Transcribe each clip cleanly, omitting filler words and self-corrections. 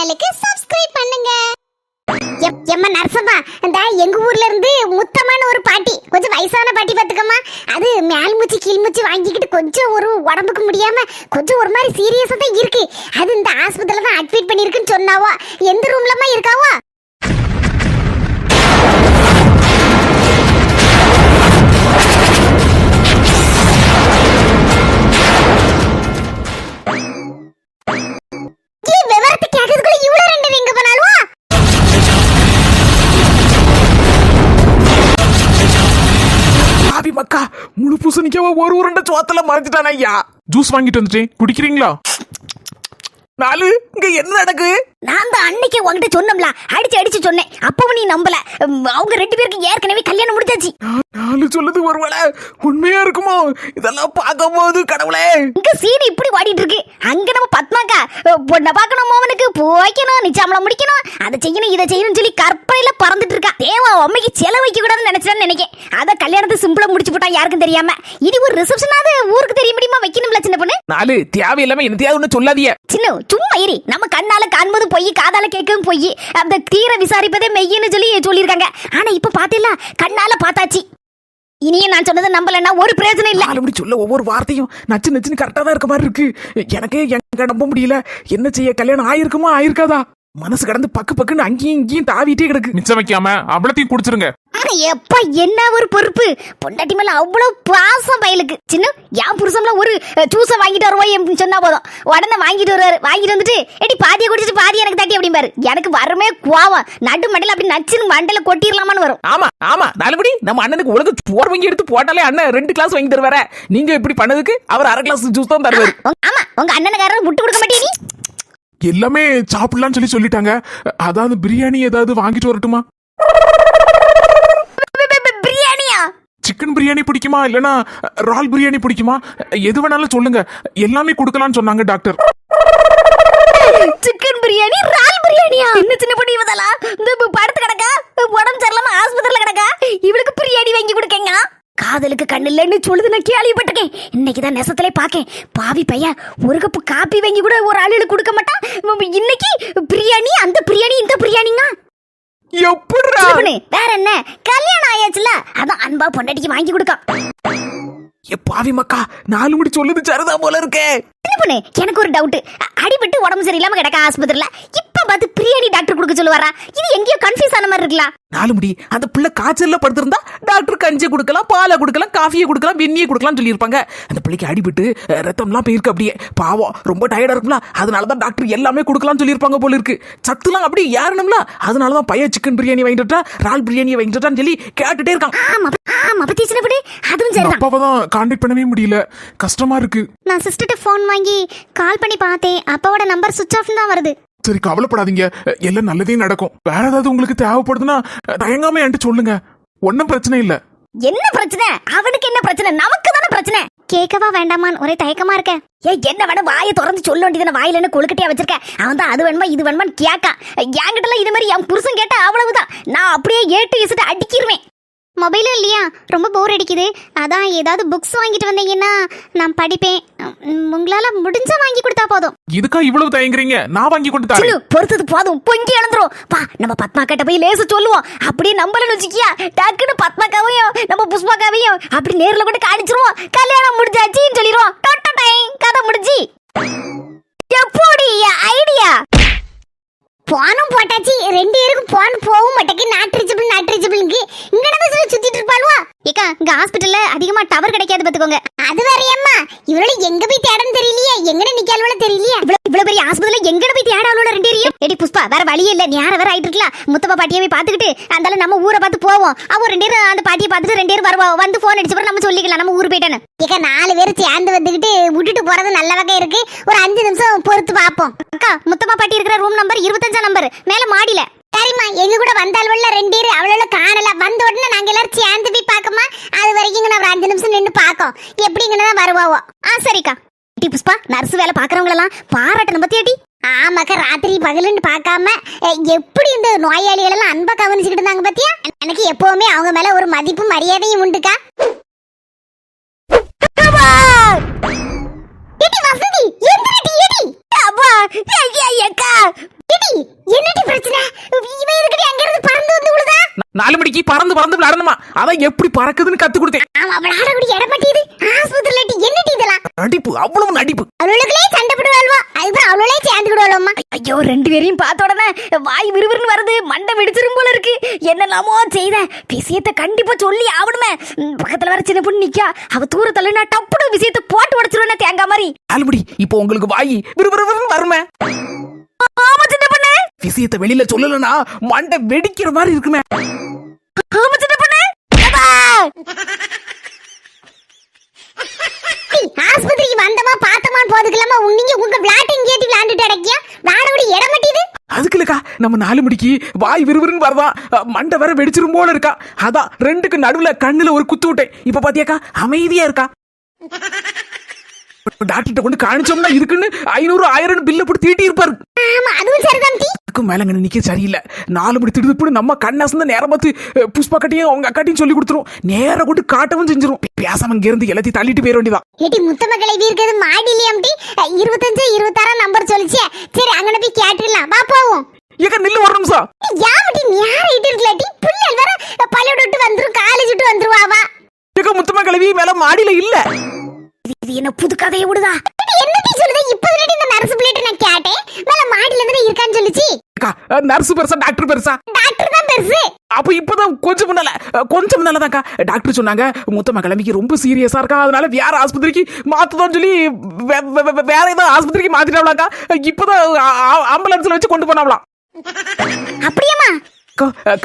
சேனலுக்கு சப்ஸ்கிரைப் பண்ணுங்க. எம்மா நரசம்மா, இந்த எங்க ஊர்ல இருந்து முத்தமான ஒரு பாட்டி, கொஞ்சம் வயசான பாட்டி பாத்துக்கம்மா. அது மேல் மூச்சு கீழ் மூச்சு வாங்கிக்கிட்டு கொஞ்சம் ஒரு உடம்புக்கு முடியாம கொஞ்சம் ஒரு மாதிரி சீரியஸா தான் இருக்கு. அது இந்த ஆஸ்பத்திரியில தான் அட்மிட் பண்ணிருக்குன்னு சொன்னாவோ. எந்த ரூம்லமா இருக்காவோ? மக்கா முழு பூசணிக்காவ ஒரு உருண்டை சோத்துல மறைஞ்சிட்டான ஐயா. ஜூஸ் வாங்கிட்டு வந்துட்டேன், குடிக்கிறீங்களா? நாலு இங்க என்ன நடக்கு? நான் தான் அன்னைக்கு உங்ககிட்ட சொன்னோம்ல, அடிச்சு சொன்னேன். அப்பவும் நீ நம்பல. அவங்க ரெண்டு பேருக்கு ஏற்கனவே கல்யாணம் முடிஞ்சாச்சு. நாலு சொல்லுது ஒருவேளை உண்மையா இருக்குமோ? இதெல்லாம் பார்க்கும் போது கடவுளே, இங்க சீன் இப்படி ஓடிட்டு இருக்கு. அங்க நம்ம பத்மாக்கா பொண்ணை பார்க்கணும், மோவனுக்கு போய்க்கணும், நிச்சயம்லாம் முடிக்கணும், அதை செய்யணும் இதை செய்யணும்னு சொல்லி கற்பனையில பறந்துட்டு இருக்கா. தேவா அம்மைக்கு செலவு வைக்க கூடாதுன்னு நினைச்சேன்னு நினைக்கேன். அத கல்யாணத்தை சிம்பிளா முடிச்சு போட்டா யாருக்கும் தெரியாம. இது ஒரு ரிசப்ஷனாவது ஊருக்கு தெரிய முடியுமா வைக்கணும்ல சின்ன பொண்ணு? நாலு தேவையில்லாம என்னத்தையாவது ஒண்ணு சொல்லாதீங்க. சின்ன சும்மா இரு. நம்ம கண்ணால காண்பது பொய், காதால கேட்கவும் பொய். அந்த தீர விசாரிப்பதே மெய்யன்னு சொல்லியிருக்காங்க. ஆனா இப்ப பாத்தீங்களா, கண்ணால பார்த்தாச்சு. இனியே நான் சொன்னதை நம்பலன்னா ஒரு பிரயோஜனம் இல்ல. அப்படி சொல்ல ஒவ்வொரு வார்த்தையும் நச்சு நச்சுன்னு கரெக்டா தான் இருக்க மாதிரி இருக்கு. எனக்கு எங்க நம்ப முடியல. என்ன செய்ய, கல்யாணம் ஆயிருக்குமா ஆயிருக்காதா? மனசு கடந்து பக்கு பக்குன்னு அங்கேயும் இங்கேயும் தாவிட்டே கிடக்கு. மிச்சம் வைக்காம அவ்வளத்தையும் குடிச்சிருங்க. எப்ப என்ன ஒரு பொறுப்பு, பொண்டாட்டி மேல அவ்வளவு பாசம் பயலுக்கு. சின்ன என் புருஷம்ல ஒரு ஜூஸ வாங்கிட்டு வருவோம் சொன்னா போதும், உடனே வாங்கிட்டு வருவாரு. வாங்கிட்டு வந்துட்டு எடி பாதியை குடிச்சிட்டு பாதி எனக்கு தட்டி அப்படிம்பாரு. எனக்கு வரமே கோவம். நடு மண்டல அப்படி நச்சுன்னு மண்டல கொட்டிடலாமான்னு வரும். ஆமா ஆமா, நாலுபடி நம்ம அண்ணனுக்கு உலக சோறு வாங்கி எடுத்து போட்டாலே அண்ணன் 2 கிளாஸ் வாங்கி தருவாரு. நீங்க இப்படி பண்ணதுக்கு அவர் 1/2 கிளாஸ் ஜூஸ் தான் தருவாரு. ஆமா, உங்க அண்ணனுக்காரர் விட்டு கொடுக்க மாட்டேன். எல்லாமே சாப்பிடலாம்னு சொல்லிட்டாங்க. அதாவது பிரியாணி ஏதாவது வாங்கிட்டு வரட்டுமா? பிரியாணியா? சிக்கன் பிரியாணி பிடிக்குமா இல்லனா ரால் பிரியாணி பிடிக்குமா? எது வேணாலும் சொல்லுங்க, எல்லாமே கொடுக்கலாம்னு சொன்னாங்க டாக்டர். சிக்கன் பிரியாணி, ரால் பிரியாணியா? என்ன சின்ன பொண்ணு இவதெல்லாம் இந்த படுத்து கிடக்கா, உடம்பு சரியில்லாம ஆஸ்பத்திரியில கிடக்கா, இவளுக்கு பிரியாணி வாங்கி கொடுக்கங்க. காதலுக்கு கண்ணு இல்லைன்னு சொல்லுது, நான் கேள்விப்பட்டிருக்கேன். இன்னைக்குதான் நெசத்திலே பாக்கேன். பாவி பையன் ஒரு கப்பு காப்பி வாங்கி கூட ஒரு ஆளுக்கு கொடுக்க மாட்டான். இன்னைக்கு பிரியாணி, அந்த பிரியாணி இந்த பிரியாணிங்க. எப்படிடா? வேற என்ன, கல்யாணம் ஆயாச்சுல, அதான் அன்பா பொண்டாட்டிக்கு வாங்கி கொடுக்க. பாவி மக்கா, 4 முடி சொல்லுது சரிதா போல இருக்கே. எனக்கு ஒரு டவுட். அடிபட்டு உடம்பு சரியில்லாம கிடக்க ஆஸ்பத்திரியில, இப்ப பார்த்து பிரியாணி டாக்டர் கொடுக்க சொல்லுவாரா? இது எங்கேயோ கன்ஃபியூஸ் ஆன மாதிரி இருக்கலாம். 4 முடி அந்த பிள்ளை காய்ச்சல்ல படுத்திருந்தா டாக்டர் கஞ்சி கொடுக்கலாம், பாலை கொடுக்கலாம், காஃபியை கொடுக்கலாம், வெந்நியை கொடுக்கலாம் சொல்லியிருப்பாங்க. அந்த பிள்ளைக்கு அடிபட்டு ரத்தம்லாம் போயிருக்கு. அப்படியே பாவம், ரொம்ப டயர்டா இருக்கும்ல, அதனாலதான் டாக்டர் எல்லாமே கொடுக்கலாம் சொல்லியிருப்பாங்க போல இருக்கு. சத்துலாம் அப்படியே ஏறணும்ல, அதனாலதான் பையன் சிக்கன் பிரியாணி வாங்கிட்டா ரால் பிரியாணி வாங்கிட்டான்னு சொல்லி கேட்டுட்டே இருக்கான். அப்பாவதான் கான்டாக்ட் பண்ணவே முடியல, கஷ்டமா இருக்கு. நான் சிஸ்டர்ட்ட ஃபோன் வாங்கி கால் பண்ணி பார்த்தேன். அப்பாவோட நம்பர் சுவிட்ச் ஆஃப் தான் வருது. சரி, கவலைப்படாதீங்க, எல்லாம் நல்லதே நடக்கும். வேற ஏதாவது உங்களுக்கு தேவைப்படுதுன்னா தயங்காம என்கிட்ட சொல்லுங்க, ஒன்னும் பிரச்சனை இல்ல. என்ன பிரச்சனை? அவனுக்கு என்ன பிரச்சனை? நமக்கு தானே பிரச்சனை. கேட்கவா வேண்டாமான்னு ஒரே தயக்கமா இருக்க. என்ன வேணும், வாயை திறந்து சொல்ல வேண்டியதான? வாயில என்ன கொழுக்கட்டையா வச்சிருக்க? அவன் தான் அது வேணுமா இது வேணுமான்னு கேட்கா. என்கிட்ட இது மாதிரி என் புருஷன் கேட்டா அவ்வளவுதான், நான் அப்படியே ஏட்டு இசட்டு அடிக்கிருவேன். மொபைலும் இல்லையா? ரொம்ப போர் அடிக்குது. அதான் ஏதாவது புக்ஸ் வாங்கிட்டு வந்தீங்கன்னா நான் படிப்பேன். உங்களால முடிஞ்சா வாங்கி கொடுத்தா போதும். இதுக்கா இவ்வளவு தயங்குறீங்க? நான் வாங்கி கொடுத்து தரேன். பொறுத்தது போதும், பொங்கி எழுந்துரும். வா, நம்ம பத்மாக்கிட்ட போய் லேச சொல்லுவோம். அப்படியே நம்பலன்னு வச்சுக்கியா, டக்குன்னு பத்மாக்காவையும் நம்ம புஷ்பாக்காவையும் அப்படி நேர்ல கூட காணிச்சிருவோம். கல்யாணம் முடிஞ்சாச்சின்னு சொல்லிடுவோம். கதை முடிஞ்சு. எப்படி ஐடியா? போனும் போட்டாச்சு, 2 பேருக்கும் போன் போவும் மாட்டேக்கு. நாட்ரிச்சபிள்ங்கு இங்க நம்ம சுத்திட்டு இருப்பாளுவா. ஏக்கா, இங்க ஹாஸ்பிடல்ல அதிகமா டவர் கிடைக்காது பாத்துக்கோங்க. அது வேறயம்மா, இவளோட எங்க போய் தேடன்னு தெரியலையே, எங்கன நிக்காலவள தெரியலையே. இவ்வளவு பெரிய ஹாஸ்பிடல்ல எங்கன போய் தேட அவளோட 2 பேரையும். எடி புஷ்பா, வேற வழியே இல்ல, நேர வேற ஆயிட்டு இருக்கல. முத்தப்பா பாட்டியை போய் பாத்துக்கிட்டு அந்தால நம்ம ஊரை பார்த்து போவோம். அவ 2 பேரும் அந்த பாட்டியை பார்த்துட்டு 2 பேரும் வருவா. வந்து போன் அடிச்ச பிறகு நம்ம சொல்லிக்கலாம் நம்ம ஊர் போயிட்டானு. ஏக்கா, 4 பேர் சேர்ந்து வந்துகிட்டு விட்டுட்டு போறது நல்ல வகை இருக்கு. ஒரு 5 நிமிஷம் பொறுத்து பாப்போம். அக்கா, முத்தப்பா பாட்டி இருக்கிற ரூம் நம்பர் 25 நம்பர், மேல மாடியில. சரிம்மா, எங்க கூட வந்தாள்வல்ல 2 பேர், அவளோட காணல. வந்த உடனே நாங்க எல்லாரும் சேர்ந்து போய் பாக்கமா. அது வரைக்கும் நான் ஒரு 5 நிமிஷம் நின்று பாக்கோம். எப்படிங்கன்னு வருவாவோ. சரிக்கா. டி புஷ்பா, நர்ஸ் வேலை பாக்குறவங்க எல்லாம் பாராட்டணும் பத்தியாட்டி. ஆமாக்கா, ராத்திரி பகலுன்னு பார்க்காம எப்படி இந்த நோயாளிகள் எல்லாம் அன்பா கவனிச்சுக்கிட்டு இருந்தாங்க பத்தியா. எனக்கு எப்பவுமே அவங்க மேல ஒரு மதிப்பு மரியாதையும் உண்டுக்கா. வசந்தி, எந்திரடி, எடி. அப்பா, ஐயா, அக்கா. ஏடி என்னடி பிரச்சனை? இவன் எதுக்கு அங்க இருந்து பறந்து வந்து விழுதா? 4 மணிக்கு பறந்து பறந்து விளையாடணுமா, அதான் எப்படி பறக்குதுன்னு கத்து கொடுத்தேன். அவ விளையாடக்கூடிய இடம் பட்டியது ஆஸ்பத்திரியில என்னடி இதெல்லாம்? நடிப்பு, அவ்வளவு நடிப்பு. அவளுக்குள்ளே சண்டை போடுவாள்வா, அதுதான் அவளே சேர்ந்துக்கிடுவாள்மா. ஐயோ, 2 பேரையும் பார்த்த உடனே வாய் விறுவிறுன்னு வருது, மண்டை வெடிச்சிரும் போல இருக்கு. என்னெல்லாமோ செய்த விஷயத்தை கண்டிப்பா சொல்லி ஆகணுமே. பக்கத்துல வர சின்ன பொண்ணு நிக்கா, அவ தூரத்துல நான் டப்புடு விஷயத்தை போட்டு உடைச்சிருவேன் தேங்காய் மாதிரி. ஆல்படி இப்போ உங்களுக்கு வாய் விறுவிறுன்னு வருமே. ஆமா சின்ன பொண்ணு, விஷயத்தை வெளியில சொல்லலனா மண்டை வெடிக்கிற மாதிரி இருக்குமே. ஆமா சின்ன பொண்ணு. ஆஸ்பத்திரிக்கு வந்தமா பார்த்தமான்னு போதுக்கலாமா, நீங்க உங்க விளையாட்டிங் கேட்டி விளையாண்டுட்டு அடக்கியா விளையாடபடி இடம் மட்டியது. அதுக்கு இல்லக்கா, நம்ம 4 மணிக்கு வாய் விறுவிறுன்னு வரதான், மண்டை வேற வெடிச்சிரும் போல இருக்கா. அதான் 2க்கு நடுவுல கண்ணுல ஒரு குத்து விட்டேன். இப்ப பாத்தியாக்கா அமைதியா இருக்கா. டாக்டர்கிட்ட கொண்டு காணிச்சோம்னா இதுக்குன்னு 500 1000 பில்ல போட்டு தீட்டி இருப்பாரு. ஆமா, அதுவும் சரிதான். மேலங்க நிக்க சரியில்லை. 4 மணி திடுப்புன்னு நம்ம கண்ணாசந்த நேரம் பார்த்து புஷ்பா கட்டியும் அவங்க அக்காட்டியும் சொல்லி கொடுத்துரும். நேரம் கொண்டு காட்டவும் செஞ்சிரும். பேசாம இங்க இருந்து எல்லாத்தையும் தள்ளிட்டு போயிட வேண்டியதான். ஏடி முத்தம கிளவி இருக்குது மாடிலியம்டி 25 26 நம்பர் சொல்லிச்சே. சரி அங்கன போய் கேட்றலாம், வா போவோம். ஏக்க நில்லு ஒரு நிமிஷம். யாமடி ஞாறிட்டு இருக்கலடி, புள்ளல் வர பள்ளியோட விட்டு வந்துரும், காலேஜ் விட்டு வந்துருவாவா. ஏக்க முத்தம கிளவி மேல மாடியில இல்ல. இது என்ன புது கதையை விடுதா? என்னடி சொல்லுதே? இப்போதே இந்த நர்ஸ் பிளேட் நான் கேட்டேன், மேல மாடில இருந்து இருக்கான்னு சொல்லுச்சு. நர்ஸ் பெருசா டாக்டர் பெருசா? டாக்டர் தான் பெருசு. அப்ப இப்பதான் கொஞ்சம் முன்னாலதான்க்கா டாக்டர் சொன்னாங்க முத்தம்மா கிளம்பிக்கு ரொம்ப சீரியஸா இருக்கா, அதனால வேற ஆஸ்பத்திரிக்கு மாத்துதான் சொல்லி வேற ஏதாவது ஆஸ்பத்திரிக்கு மாத்திட்டாங்களாக்கா. இப்பதான் ஆம்புலன்ஸ்ல வச்சு கொண்டு போனாங்களாம். அப்படியாமா?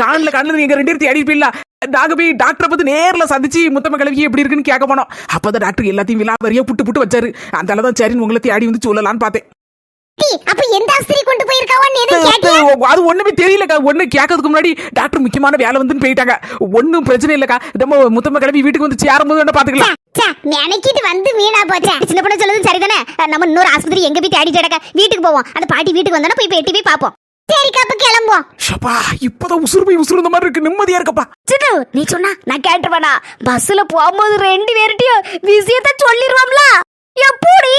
காணல நீங்க 2 பேரும் தேடி போயிடலாம். நாங்க போய் டாக்டரை பத்தி நேர்ல சந்திச்சு முத்தம்மா கிளவி எப்படி இருக்குன்னு கேட்க போனோம். அப்பதான் டாக்டர் எல்லாத்தையும் விலாவரியா புட்டு வச்சாரு. அந்த அளவுதான் சரின்னு உங்களை தேடி வந்து சொல்லலான்னு பார்த்தேன். அப்ப எந்த ஆஸ்பத்திரி கொண்டு போயிருக்காவன்னு எதுவும் கேட்டியா? அது ஒண்ணுமே தெரியலக்கா. ஒண்ணு கேட்கறதுக்கு முன்னாடி டாக்டர் முக்கியமான வேலை வந்துன்னு போயிட்டாங்க. ஒன்னும் பிரச்சனை இல்லக்கா. நம்ம முத்தம்மா கிளவி வீட்டுக்கு வந்து சேரும்போது பாத்துக்கலாம். நினைக்கிட்டு வந்து வீணா போச்சா. சின்ன பொண்ணு சொல்லுது சரிதானே. நம்ம இன்னொரு ஆஸ்பத்திரி எங்க போய் தேடிட்டு கிடக்க, வீட்டுக்கு போவோம். அந்த பாட்டி வீட்டுக்கு வந்தானே போய் எட்டி போய் பாப்போம். சரிக்கா, அப்ப கிளம்புவோம். ஷப்பா, இப்பதான் உசுறு போய் உசுறு இந்த மாதிரி இருக்கு. நிம்மதியா இருக்கப்பா. சிட்டு, நீ சொன்னா நான் கேட்டுருவானா? பஸ்ல போகும்போது 2 பேர்ட்டையும் விஷயத்த சொல்லிடுவோம்ல. எப்படி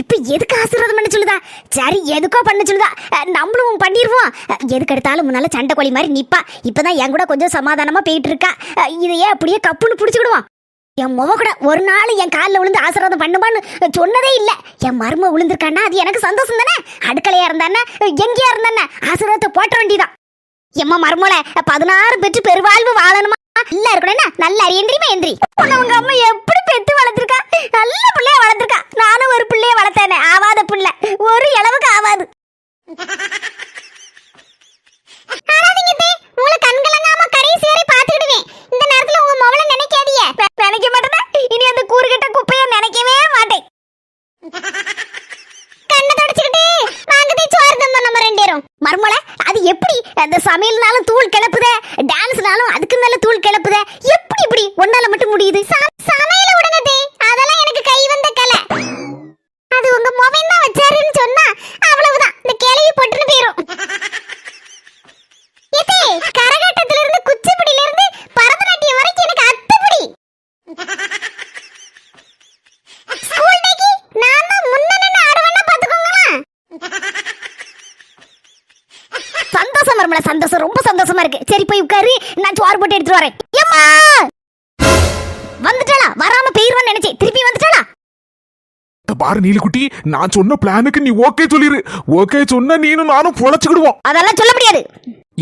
இப்ப எதுக்கு ஆசீர்வாதம் பண்ண சொல்லுதா? சரி, எதுக்கோ பண்ண சொல்லுதா, நம்மளும் பண்ணிடுவோம். எதுக்கு எடுத்தாலும் முன்னால சண்டை கோழி மாதிரி நிப்பா. இப்பதான் என் கூட கொஞ்சம் சமாதானமா போயிட்டு இருக்கா. இதையே அப்படியே கப்புன்னு புடிச்சுக்கிடுவோம். என் முக கூட ஒரு நாள் என் காலில் விழுந்து ஆசீர்வாதம் பண்ணுமான்னு சொன்னதே இல்லை. என் மரும விழுந்திருக்கான்னா அது எனக்கு சந்தோஷம் தானே. அடுக்கலையா இருந்தானே எங்கேயா இருந்தானே ஆசீர்வாதத்தை போட்ட வேண்டியதான். எம்மா மருமோல 16 பெற்று பெருவாழ்வு வாழணுமா, நல்லா இருக்கணும். நல்ல அறியந்திரிமா எந்திரி. உங்க அம்மா எப்படி பெத்து வளர்த்திருக்கா, நல்ல பிள்ளைய வளர்த்திருக்கா. நானும் ஒரு பிள்ளைய வளர்த்தேனே, ஆவாத பிள்ளை, ஒரு அளவுக்கு ஆவாது. உங்களை கண்கலங்காம கடைசி வரை பாத்துக்கிடுவேன். இந்த நேரத்துல உங்க மவளை நினைக்காதீங்க. நினைக்க மாட்டேன். இனி அந்த கூறுகிட்ட குப்பைய நினைக்கவே மாட்டேன். கண்ணை தொடச்சுக்கிட்டு வாங்கதே சோறு தந்தோம் நம்ம 2 பேரும். மர்மோல அது எப்படி அந்த சமையல்னாலும் தூள் கிளப்புதே, டான்ஸ்னாலும் அதுக்கு மேல தூள் கிளப்புதே. எப்படி இப்படி ஒன்னால மட்டும் முடியுது? சமையல விடுங்கதே, அதெல்லாம் எனக்கு கை வந்த கலை. அது உங்க மொபைல் தான் வச்சாருன்னு சொன்னா அவ்வளவுதான், இந்த கேள்வி போட்டுன்னு போயிரும். இதே கரகாட்டத்துல இருந்து குச்சிப்புடியில இருந்து பரதநாட்டியம் வரைக்கும் எனக்கு அத்துப்படி. ஸ்கூல் டேக்கு நான் தான் முன்னன்னு ஆடுவேன்னா பாத்துக்கோங்களா. சந்தோஷம் மர்மல, சந்தோஷம், ரொம்ப சந்தோஷமா இருக்கு. சரி போய் உட்காரு, நான் சோறு போட்டு எடுத்துட்டு வரேன். ஏம்மா வந்துட்டாளா? வராம போயிருவான்னு நினைச்சேன், திருப்பி வந்துட்டாளா? பாரு நீலக்குட்டி, நான் சொன்ன பிளானுக்கு நீ ஓகே சொல்லிரு. ஓகே சொன்னா நீனும் நானும் பொழைச்சுக்கிடுவோம். அதெல்லாம் சொல்ல முடியாது.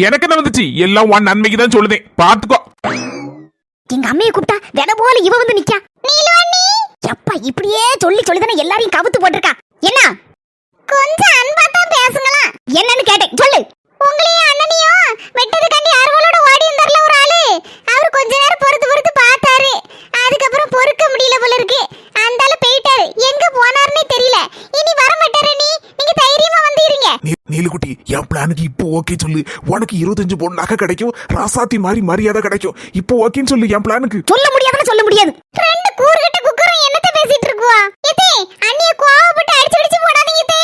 எனக்கு என்ன வந்துச்சு, எல்லாம் உன் நன்மைக்கு தான் சொல்லுதேன், பாத்துக்கோ. எங்க அம்மையை கூப்பிட்டா தின போல இவ வந்து நிக்கா. நீலவாணி எப்பா இப்படியே சொல்லிதானே எல்லாரையும் கவுத்து போட்டிருக்கா. என்ன கொஞ்சம் அன்பா தான் பேசுங்களா? என்னன்னு கேட்டேன், சொல்லு. உங்களையும் அண்ணனையும் வெட்டதுக்காண்டி அருவலோட ஓடி இருந்தார்ல ஒரு ஆளு, அவர் கொஞ்ச நேரம் பொறுத்து பார்த்தாரு. அதுக்கப்புறம் பொறுக்க முடியல போல இருக்கு. அந்த ஆளு போயிட்டாரு, எங்க போனாருன்னே தெரியல. இனி வர மாட்டாரு. நீங்க தைரியமா வந்து இருங்க. நீலக்குட்டி, என் பிளானுக்கு இப்போ ஓகே சொல்லு. உனக்கு 25 பொண்ணு நகை கிடைக்கும், ராசாத்தி மாதிரி மரியாதை கிடைக்கும். இப்போ ஓகேன்னு சொல்லு என் பிளானுக்கு. சொல்ல முடியாதுன்னு சொல்ல முடியாது. 2 கூறுகிட்ட குக்கரும் என்னத்த பேசிட்டு இருக்குவா? இதே அண்ணிய கோவப்பட்டு அடிச்சு போடாதீங்க. இதே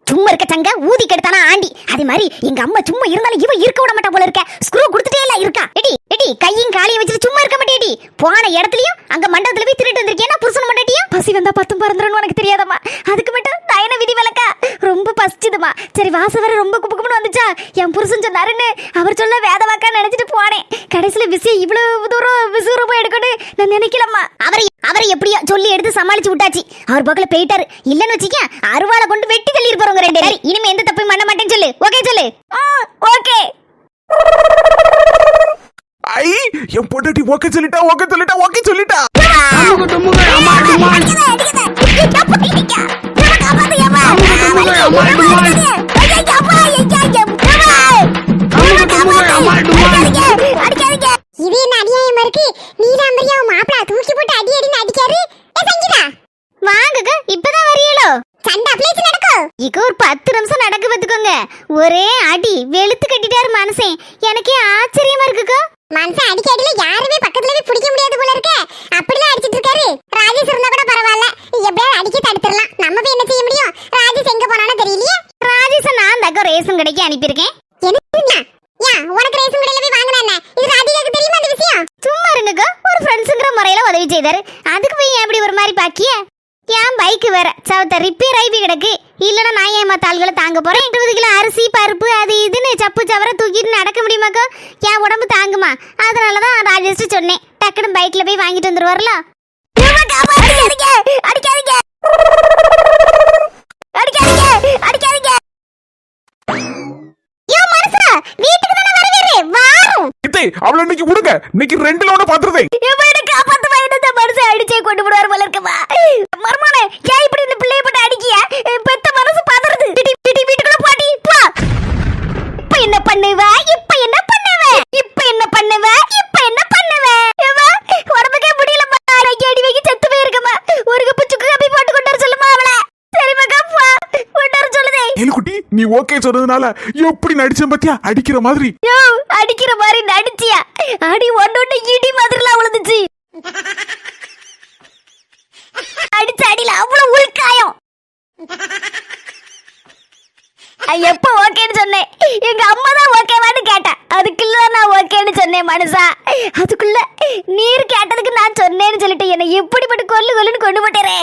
சும்மா இருக்க சங்க ஊதி கெடுத்தானா ஆண்டி. அதே மாதிரி எங்க அம்மா சும்மா இருந்தாலும் இவ இருக்க விட மாட்டா போல இருக்க. ஸ்க்ரூ கொடுத்துட்டே இல்ல இருக்கா. எடி எடி கையும் காலையும் வச்சுட்டு சும்மா இருக்க மாட்டேடி. போன இடத்துலயும் அங்க மண்டபத்துல போய் திருட்டு வந்திருக்கேன்னா புருஷன் மண்டட்டியும் பசி வந்தா பத்தும் பறந்துறன்னு உனக்கு தெரியாதம்மா. அதுக்கு மட்டும் தயன விதி விலக்கா ரொம்ப பசிச்சுதுமா. சரி வாசம் வேற ரொம்ப குப்பு குப்புன்னு வந்துச்சா. என் புருஷன் சொன்னாருன்னு அவர் சொல்ல வேத வாக்கா நினைச்சிட்டு போனேன். கடைசியில விஷயம் இவ்வளவு தூரம் விசுரூபம் எடுக்கணும் நான் நினைக்கலம்மா. அவரை எப்படியோ சொல்லி எடுத்து சமாளிச்சு விட்டாச்சு. அவர் பக்கத்துல போயிட்டாரு. இல்லன்னு வச்சுக்க அருவாளை கொண்டு வெட்டி தள்ளி இருப்பாங்க ரெண்டு பேரும். இனிமே எந்த தப்பையும் பண்ண மாட்டேன்னு சொல்லு. ஓகே சொல்லு. ஓகே. ஐ என் பொண்டாட்டி ஓகே சொல்லிட்டா இது என்ன அநியாயமா இருக்கு? நீலாம்பரியா மாப்பிள தூக்கி போட்டு அடி அடின்னு அடிக்காரு. சங்கீதா வாங்குங்க இப்பதான் வரீங்களோ? சண்டை பிளேஸ் நடக்கும். இங்க ஒரு 10 நிமிஷம் நடக்க பாத்துக்கோங்க. ஒரே அடி வெளுத்து கட்டிட்டாரு மனுஷன். எனக்கே ஆச்சரியமா இருக்குக்கா. மனுஷன் அடிக்க அடியில யாருமே பக்கத்துல போய் பிடிக்க முடியாது போல இருக்க. அப்படிலாம் அடிச்சிட்டு இருக்காரு. ராஜேஷ் இருந்தா கூட பரவாயில்ல, எப்படியாவது அடிக்க தடுத்துடலாம். நம்ம போய் என்ன செய்ய முடியும்? ராஜேஷ் எங்க போனானோ தெரியலையே. ராஜேஷ நான் தக்க ரேஷன் கடைக்கு அனுப்பியிருக்கேன். என்ன உனக்கு ரேஷன் கடையில போய் வாங்கினா என்ன? இது ராதிகாக்கு தெரியுமா அந்த விஷயம்? சும்மா இருங்கக்கா. ஒரு ஃப்ரெண்ட்ஸுங்கிற முறையில உதவி செய்தாரு. அதுக்கு போய் ஏன் அப்படி ஒரு மாதிரி பாக்கிய? என் பைக்கு வேற சவத்த ரிப்பேர் ஆகி கிடக்கு. இல்லைன்னா நான் ஏன் மற்ற ஆள்களை தாங்க போறேன். 20 கிலோ அரிசி பருப்பு அது இதுன்னு சப்பு சவர தூக்கிட்டு நடக்க முடியுமாக்கா? என் உடம்பு தாங்குமா? அதனாலதான் ராஜேஷ் சொன்னேன் டக்குனு பைக்ல போய் வாங்கிட்டு வந்துருவார்ல. அவளை இன்னைக்கு விடுங்க. இன்னைக்கு 2 லோட பாத்துறதே அடிச்சே கொண்டு போடுவார் போல இருக்குமா. மர்மானே ஏன் இப்படி இந்த பிள்ளைய போட்டு அடிக்கிய? பெத்த மனசு பதறுது. வீட்டுக்குள்ள போடி போ. இப்ப என்ன பண்ணுவ? உடம்புக்கே முடியலம்மா. அடி வைக்க செத்து போயிருக்கமா. ஒரு கப்பு சுக்கு காபி போட்டு கொண்டு வர சொல்லுமா அவளை. சரிம்மா கப்பா கொண்டு வர சொல்லுதே. ஏலுக்குட்டி நீ ஓகே சொன்னதுனால எப்படி நடிச்சேன் பாத்தியா? அடிக்கிற மாதிரி. யோ அடிக்கிற மாதிரி நடிச்சியா? அடி ஒன்னொன்னு இடி மாதிரிலாம் விழுந்துச்சு. அடிச்ச அடியில அவ்வளவு உள்காயம். எப்ப ஓகேன்னு சொன்னேன்? எங்க அம்மா தான் ஓகேவான்னு கேட்டேன். அதுக்குள்ள நான் ஓகேன்னு சொன்னேன் மனுஷா. அதுக்குள்ள நீர் கேட்டதுக்கு நான் சொன்னேன்னு சொல்லிட்டு என்னை எப்படிப்பட்டு கொல்லுன்னு கொண்டு போட்டேரே.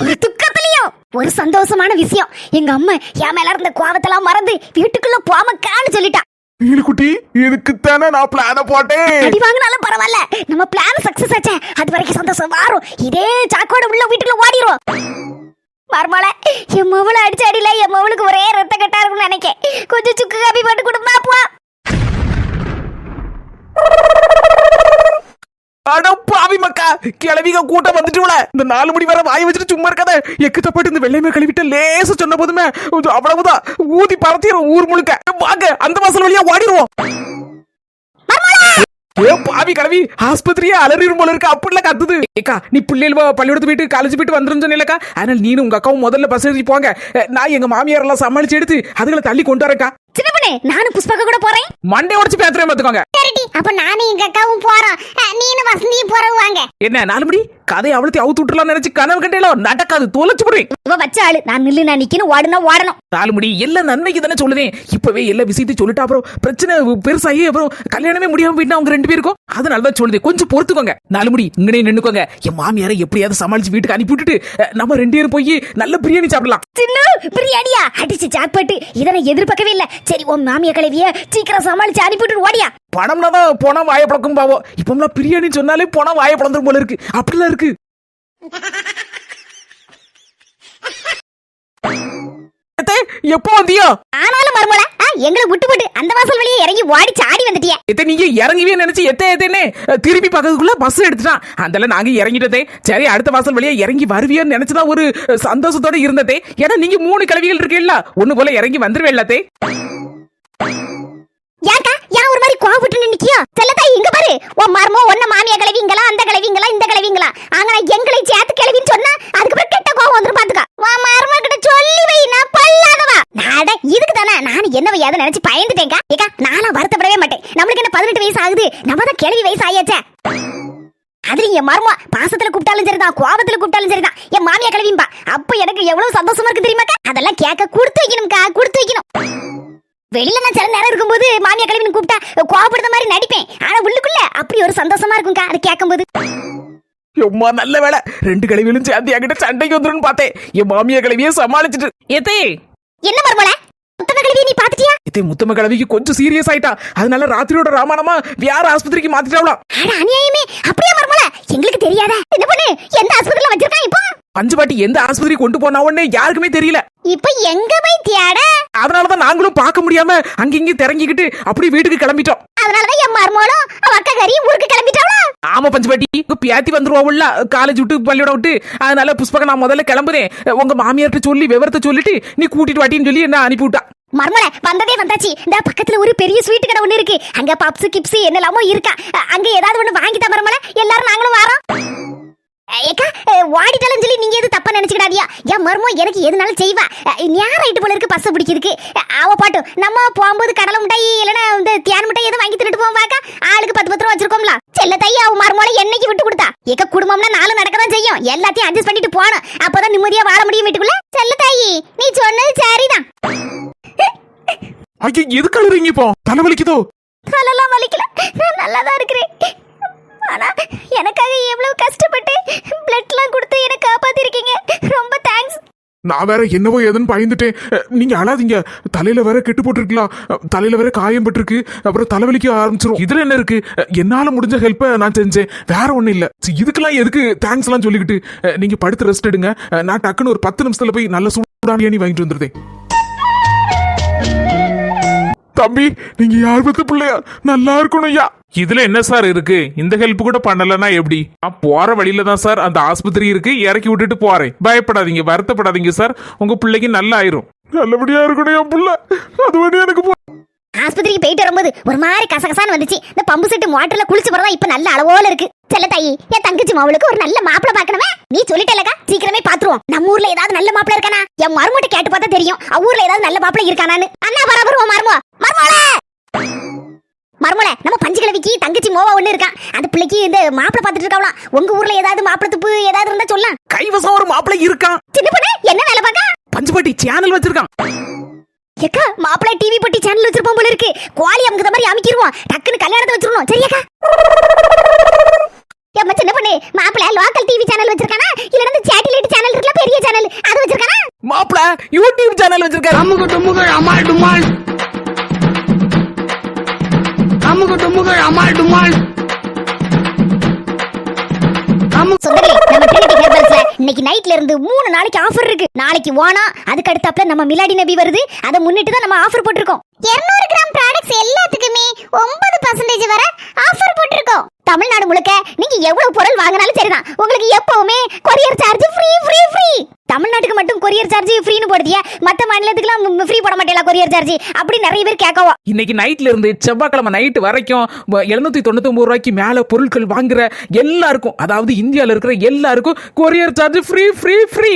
ஒரு துக்கத்திலையும் ஒரு சந்தோஷமான விஷயம். எங்க அம்மா என் மேல இருந்த கோவத்தெல்லாம் மறந்து வீட்டுக்குள்ள போமக்கான்னு சொல்லிட்டா. ஏலுக்குட்டி இதுக்கு தானே நான் பிளான போட்டேன். அடி வாங்கினாலும் பரவாயில்ல, நம்ம பிளான் சக்சஸ் ஆச்சே. அது வரைக்கும் சந்தோஷம் வரும். இதே சாக்கோட உள்ள வீட்டுக்குள்ள ஓடிரும். மர்மல என் மவளை அடிச்ச அடியில என் மவளுக்கு ஒரே ரத்த கட்டா இருக்கும்னு நினைக்கேன். கொஞ்சம் சுக்கு காபி போட்டு கொடுமா போ. அட பாவி மக்கா, கிளவிக கூட்டம் வந்துட்டுல. இந்த 4 மணி வரை வாய் வச்சுட்டு சும்மா இருக்காத. எக்கு தப்பாட்டு இந்த வெள்ளைமே கழுவிட்டு லேச சொன்ன போதுமே அவ்வளவுதான் ஊதி பறத்திரும் ஊர் முழுக்க. வாங்க அந்த வாசல் வழியா ஓடிடுவோம். ஏ பாவி கிளவி ஆஸ்பத்திரியே அலறிரும் போல இருக்கு. அப்படிலாம் கத்துது. ஏக்கா நீ பிள்ளைகள் பள்ளிக்கூடத்து போயிட்டு காலேஜ் போயிட்டு வந்துரும் சொன்னேலக்கா. அதனால நீனும் உங்க அக்காவும் முதல்ல பஸ் ஏறி போங்க. நான் எங்க மாமியார் எல்லாம் சமாளிச்சு எடுத்து அதுகளை தள்ளி கொண்டு வரேக்கா. சின்ன பொண்ணு நானும் புஷ்பாக்க கூட போறேன். மண்டே உடைச்சு பேத்துறேன் பாத்துக்கோங்க. சரிடி அப்ப நானும் எங்க அக்காவும் போறோம். நீனும் வசந்தியும் போறவு வாங்க. என்ன 4 மணி கதை அவ்வளவு அவுத்து விட்டுலாம் நினைச்சு கனவு கண்டேலோ நடக்காது. தொலைச்சு போடுறேன். இவ வச்ச ஆளு நான் நில்லு நான் நிக்கணும் ஓடணும். 4 மணி எல்லாம் நன்மைக்கு தானே சொல்லுதேன். இப்பவே எல்லா விஷயத்தையும் சொல்லிட்டு அப்புறம் பிரச்சனை பெருசாகி அப்புறம் கல்யாணமே முடியாம போயிட்டா அவங்க 2 பேருக்கும். அதனாலதான் சொல்லுது கொஞ்சம் பொறுத்துக்கோங்க. 4 மணி இங்கனே நின்னுக்கோங்க. என் மாமியாரை எப்படியாவது சமாளிச்சு வீட்டுக்கு அனுப்பி விட்டுட்டு நம்ம 2 பேரும் போய் நல்ல பிரியாணி சாப்பிடலாம். சின்ன பிரியாணியா அடிச்சு ஜாக்பாட்டு இதை நான் எதிர்பார்க்கவே இல்ல. சரி உன் மாமியா கலவிய சீக்கிரம் சமாளிச்சு அனுப்பிட்டு ஓடியா. பணம்னா தான் போனா வாய பழக்கம் பாவம். இப்ப பிரியாணி சொன்னாலே போனா வாய பழந்துரும் போல இருக்கு. அப்படிலாம் இருக்கு. எப்போ வந்தியோ? ஆனாலும் மர்மல எங்களை விட்டு போட்டு அந்த வாசல் வழியே இறங்கி ஓடி சாடி வந்துட்டியே. எத்த நீங்க இறங்குவே நினைச்சு எத்தேன்னு திருப்பி பக்கத்துக்குள்ள பஸ் எடுத்துட்டான். அதெல்லாம் நாங்க இறங்கிட்டதே. சரி அடுத்த வாசல் வழியா இறங்கி வருவியோன்னு நினைச்சுதான் ஒரு சந்தோஷத்தோட இருந்ததே. ஏன்னா நீங்க 3 கிழவிகள் இருக்கீங்களா, ஒண்ணு போல இறங்கி வந்துருவே எல்லாத்தே. யாக்கா யா ஒரு மாதிரி கோவப்பட்டு நிக்கியோ? செல்லதா இங்க பாரு. உன் மர்மோ ஒன்ன மாமியா கிழவிங்களா அந்த கிழவிங்களா இந்த கிழவிங்களா? ஆனா எங்களை சேர்த்து கிழவின்னு சொன்னா அதுக்கப்புறம் கெட்ட கோவம் வந்துரும் பாத்துக்கா. உன் மர்மோ கிட்ட சொல்லி வை நான் பல்லாதவா. நாட இதுக்கு தானே நான் என்னவை அதை நினைச்சு பயந்துட்டேங்க. ஏக்கா நானா வருத்தப்படவே மாட்டேன். நம்மளுக்கு என்ன 18 வயசு ஆகுது. நம்ம தான் கிழவி வயசு ஆயாச்சே. அதுல என் மருமா பாசத்துல கூப்பிட்டாலும் சரிதான், கோபத்துல கூப்பிட்டாலும் சரிதான், என் மாமியா கிளவிம்பா. அப்ப எனக்கு எவ்வளவு சந்தோஷமா இருக்கு தெரியுமாக்கா? அதெல்லாம் கேட்க கொடுத்து வைக்கணும்க்கா, கொடுத்து வைக்கணும். வெளியில நான் சில நேரம் இருக்கும்போது மாமியா கிளவின்னு கூப்பிட்டா கோபப்படுற மாதிரி நடிப்பேன். ஆனா உள்ளுக்குள்ள அப்படி ஒரு சந்தோஷமா இருக்கும்க்கா அதை கேட்கும்போது. எம்மா நல்ல வேலை, 2 கிழவிகளும் சேர்ந்து என்கிட்ட சண்டைக்கு வந்துருன்னு பார்த்தேன். என் மாமியா கிழவியே சமாளிச்சுட்டு ஏத்தே என்ன மருமல முத்தம கிளவியை நீ பாத்துட்டியா? இதே முத்தம கிழவிக்கு கொஞ்சம் சீரியஸ் ஆயிட்டா. அதனால ராத்திரியோட ராமாயணமா வேற ஆஸ்பத்திரிக்கு மாத்திட்டாவலாம். ஆனா அநியாயமே. அப்படியே மருமல எங்களுக்கு தெரியாத என்ன பண்ணு? எந்த ஆஸ்பத்திரியில வச்சிருக்கான் இப்போ? பஞ்சுபாட்டி எந்த ஆஸ்பத்திரி கொண்டு போனாவன்னு யாருக்குமே தெரியல. இப்ப எங்க போய் தேட? அதனாலதான் நாங்களும் பார்க்க முடியாம அங்கிங்க திறங்கிக்கிட்டு அப்படி வீட்டுக்கு கிளம்பிட்டோம். அதனாலதான் என் மருமகளும் அவ அக்கா கறி ஊருக்கு கிளம்பிட்டாவளா? ஆமா பஞ்சுபாட்டி, பேத்தி வந்துருவாவுல்ல காலேஜ் விட்டு பள்ளியோட விட்டு. அதனால புஷ்பக நான் முதல்ல கிளம்புறேன், உங்க மாமியார்ட்ட சொல்லி விவரத்தை சொல்லிட்டு நீ கூட்டிட்டு வாட்டின்னு சொல்லி என்ன அனுப்பிவிட்டா. மர்மல வந்ததே வந்தாச்சு. இந்த பக்கத்துல ஒரு பெரிய ஸ்வீட் கடை ஒண்ணு இருக்கு. அங்க பப்ஸ் கிப்ஸ் என்னெல்லாமோ இருக்கா. அங்க ஏதாவது ஒண்ணு வாங்கிட்டா மர்மல, எல்லாரும் நாங்களும் வரோம். ஏக்கா வாடிட்டாலும் சொல்லி நீங்க எது தப்பா நினைச்சுக்கிடாதியா. என் மர்மோ எனக்கு எதுனாலும் செய்வா. ஞாயிறு ஆயிட்டு போல இருக்கு, பஸ் பிடிக்கிறதுக்கு. அவ பாட்டு நம்ம போகும்போது கடலை மிட்டாய் இல்லைன்னா இந்த தேன் மிட்டாய் எதுவும் வாங்கி தின்னுட்டு போவோம். வாக்கா ஆளுக்கு 10 ரூபா வச்சிருக்கோம்ல. செல்ல தையா அவ மர்மோல என்னைக்கு விட்டு கொடுத்தா. ஏக்க குடும்பம்னா நாளும் நடக்கதான் செய்யும். எல்லாத்தையும் அட்ஜஸ்ட் பண்ணிட்டு போகணும். அப்பதான் நிம்மதியா வாழ முடியும் வீட்டுக்குள்ள. செல்ல தாயி நீ சொன்னது சரிதான். ஐயா எதுக்கு அழுறீங்க இப்போ? தலைவலிக்குதோ? தலைலாம் வலிக்கல, நான் நல்லாதான் இருக்கிறேன். ஆனா எனக்காக எவ்வளவு கஷ்டப்பட்டு பிளட்லாம் கொடுத்து என்ன காப்பாத்திருக்கீங்க. ரொம்ப தேங்க்ஸ். நான் வேற என்னவோ ஏதுன்னு பயந்துட்டேன். நீங்க அழாதீங்க, தலையில வேற கெட்டு போட்டிருக்கலாம், தலையில வேற காயம் பட்டிருக்கு, அப்புறம் தலைவலிக்க ஆரம்பிச்சிரும். இதுல என்ன இருக்கு? என்னால முடிஞ்ச ஹெல்ப்பை நான் செஞ்சேன், வேற ஒண்ணும் இல்ல. இதுக்கெல்லாம் எதுக்கு தேங்க்ஸ் எல்லாம் சொல்லிக்கிட்டு? நீங்க படுத்து ரெஸ்ட் எடுங்க, நான் டக்குன்னு ஒரு 10 நிமிஷத்துல போய் நல்ல சூடான பிரியாணி வாங்கிட்டு வந்துருந்தேன். தம்பி நீங்க யார் பத்த பிள்ளையா? நல்லா இருக்கணும் ஐயா. இதுல என்ன சார் இருக்கு? இந்த ஹெல்ப் கூட பண்ணலன்னா எப்படி? நான் போற வழியில தான் சார் அந்த ஆஸ்பத்திரி இருக்கு, இறக்கி விட்டுட்டு போறேன். பயப்படாதீங்க, வருத்தப்படாதீங்க சார், உங்க பிள்ளைக்கு நல்லா ஆயிரும். நல்லபடியா இருக்கணும் என் புள்ள. அது வேணும் எனக்கு. ஆஸ்பத்திரிக்கு போயிட்டு வரும்போது ஒரு மாதிரி கசகசான்னு வந்துச்சு. இந்த பம்பு செட்டு மோட்டர்ல குளிச்சு போறதா இப்ப நல்ல அளவோல இருக்கு. செல்ல தாயி என் தங்கச்சி மாவளுக்கு ஒரு நல்ல மாப்பிளை பாக்கணுமே. நீ சொல்லிட்டலக்கா, சீக்கிரமே பாத்துருவோம். நம்ம ஊர்ல ஏதாவது நல்ல மாப்பிளை இருக்கானா? என் மருமட்ட கேட்டு பார்த்தா தெரியும் ஊர்ல ஏதாவது நல்ல மாப்பிளை இருக்கானான்னு. அண்ணா பரபரவா மருமோ மருமோளே மருமோளே நம்ம பஞ்சுகிழவிக்கு தங்கச்சி மோவா ஒண்ணு இருக்கான். அந்த பிள்ளைக்கு இந்த மாப்பிளை பாத்துட்டு இருக்காவலாம். உங்க ஊர்ல ஏதாவது மாப்பிளை துப்பு ஏதாவது இருந்தா சொல்லலாம். கைவசம் ஒரு மாப்பிள்ளை இருக்கான். சின்ன பொண்ணு என்ன வேலை பாக்க? பஞ்சுபாட்டி சேனல் வச்சிருக்கான். ஏக்கா மாப்பிளை டிவி போட்டி சேனல் வச்சிருப்போம் போல இருக்கு. குவாலி அமுக்குற மாதிரி அமைக்கிடுவோம். டக்குன்னு கல்யாணத்தை வச்சிருவோம். சரியாக்கா? ஏம்மா சின்ன பொண்ணு, மாப்பிளை லோக்கல் டிவி சேனல் வச்சிருக்கானா இல்ல சேட்டலைட் சேனல் இருக்குல பெரிய சேனல் அது வச்சிருக்கானா? மாப்பிள்ளை யூடியூப் சேனல் வச்சிருக்காரு. அமுக டுமுக அமால் டுமால், அமுக டுமுக அமால் டுமால். சொந்தங்களே, நம்ம ட்ரினிட்டி ஹெர்பல்ஸ்ல இன்னைக்கு நைட்ல இருந்து 3 நாளைக்கு ஆஃபர் இருக்கு. நாளைக்கு ஓனா, அதுக்கு அடுத்தாப்ல நம்ம மிலாடி நபி வருது. அதை முன்னிட்டு தான் நம்ம ஆஃபர் போட்டிருக்கோம். 200 கிராம் ப்ராடக்ட்ஸ் எல்லாத்துக்குமே 9% வரை ஆஃபர் போட்டிருக்கோம். தமிழ்நாடு முழுக்க நீங்க எவ்வளவு பொருள் வாங்கினாலும் சரிதான், உங்களுக்கு எப்பவுமே courier charge free free free. தமிழ்நாட்டுக்கு மட்டும் கொரியர் சார்ஜ் ஃப்ரீன்னு போடுதியா, மத்த மாநிலத்துக்குலாம் ஃப்ரீ போட மாட்டேல கொரியர் சார்ஜ்? அப்படி நிறைய பேர் கேட்கவா. இன்னைக்கு நைட்ல இருந்து செவ்வாய்க்கிழமை நைட்டு வரைக்கும் 799 ரூபாய்க்கு மேல பொருட்கள் வாங்குற எல்லாருக்கும், அதாவது இந்தியால இருக்கிற எல்லாருக்கும் courier charge free free free.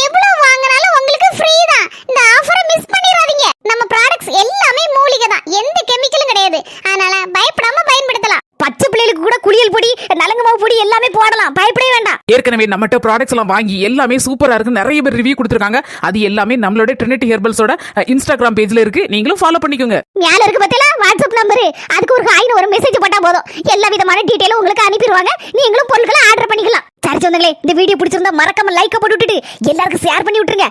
எவ்வளவு வாங்குனாலும் உங்களுக்கு ஃப்ரீ தான். இந்த ஆஃபரை மிஸ் பண்ணிராதீங்க. நம்ம ப்ராடக்ட்ஸ் எல்லாமே மூலிகை தான், எந்த கெமிக்கலும் கிடையாது. அதனால பயப்படாம பயன்படுத்தலாம். பச்சை பிள்ளைகளுக்கு கூட குளியல் பொடி, நலங்கு மாவு பொடி எல்லாமே போடலாம், பயப்படவே வேண்டாம். ஏற்கனவே நம்மகிட்ட ப்ராடக்ட்ஸ் எல்லாம் வாங்கி எல்லாமே சூப்பரா இருக்கு, நிறைய பேர் ரிவ்யூ கொடுத்துருக்காங்க. அது எல்லாமே நம்மளோட ட்ரினிட்டி ஹெர்பல்ஸோட இன்ஸ்டாகிராம் பேஜ்ல இருக்கு, நீங்களும் ஃபாலோ பண்ணிக்கோங்க. மேல இருக்கு பத்தில வாட்ஸ்அப் நம்பர், அதுக்கு ஒரு ஹாய்னு ஒரு மெசேஜ் போட்டா போதும், எல்லா விதமான டீடைலும் உங்களுக்கு அனுப்பிடுவாங்க. நீங்களும் பொருட்களை ஆர்டர் பண்ணிக்கலாம். சரி சொந்தங்களே, இந்த வீடியோ பிடிச்சிருந்தா மறக்காம லைக் போட்டு விட்டுட்டு எல்லாருக்கும் ஷேர் பண்ணி விட்டுருங்க.